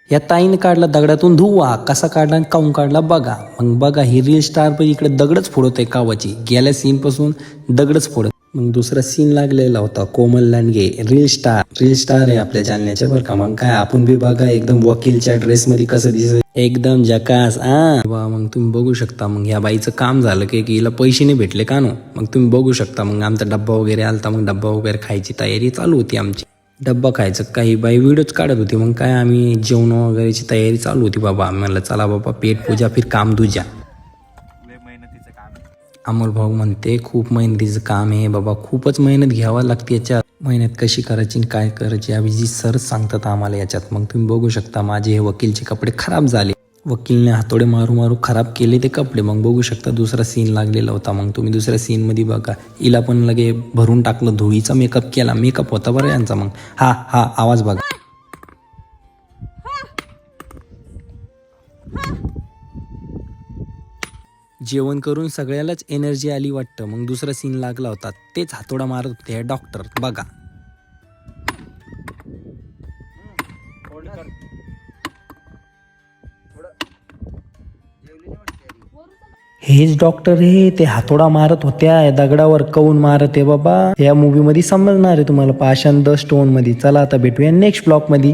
या ताईने काढला दगडातून धुवा, कसा काढला आणि काऊन काढला बघा. मग बघा ही रील स्टार पण इकडे दगडच फोडत आहे कावाची, गेल्या सीन पासून दगडच फोडत. मग दुसरा सीन लागलेला होता कोमल लांडगे रील स्टार आहे आपल्या जालन्याच्या बरं का. मग काय आपण बी बघा एकदम वकीलच्या ड्रेस मध्ये कसं दिसत एकदम जकास. मग तुम्ही बघू शकता. मग ह्या बाईचं काम झालं की हिला पैसे नाही भेटले का नो. मग तुम्ही बघू शकता. मग आमचा डब्बा वगैरे आलता, मग डब्बा वगैरे खायची तयारी चालू होती आमची. डब्बा खायचं काही बाई व्हिडिओच काढत होती. मग काय आम्ही जेवण वगैरेची तयारी चालू होती बाबा. आम्हाला चला बाबा पेट पूजा फिर काम दूजा. अमोल भाऊ म्हणते खूप मेहनतीचं काम आहे बाबा, खूपच मेहनत घ्यावा लागते याच्यात. मेहनत कशी करायची आणि काय करायची अभिजित सरच सांगतात आम्हाला याच्यात. मग तुम्ही बघू शकता माझे हे वकीलचे कपडे खराब झाले. वकीलने हातोडे मारू मारू खराब केले ते कपडे. मग बघू शकता दुसरा सीन लागलेला होता. मग तुम्ही दुसऱ्या सीन मध्ये बघा हिला पण लगे भरून टाकलं, धुळीचा मेकअप केला. मेकअप होता बरं यांचा. मग हा आवाज बघा. जेवण करून सगळ्यालाच एनर्जी आली वाटतं. मग दुसरा सीन लागला होता, तेच हातोडा मारत होते डॉक्टर बघा. हेच डॉक्टर हे ते हातोडा मारत होत्या दगडावर कौन मारत आहे बाबा. या मूवी मध्ये समजणार आहे तुम्हाला पाषाण द स्टोन मध्ये. चला आता भेटूया नेक्स्ट ब्लॉग मध्ये.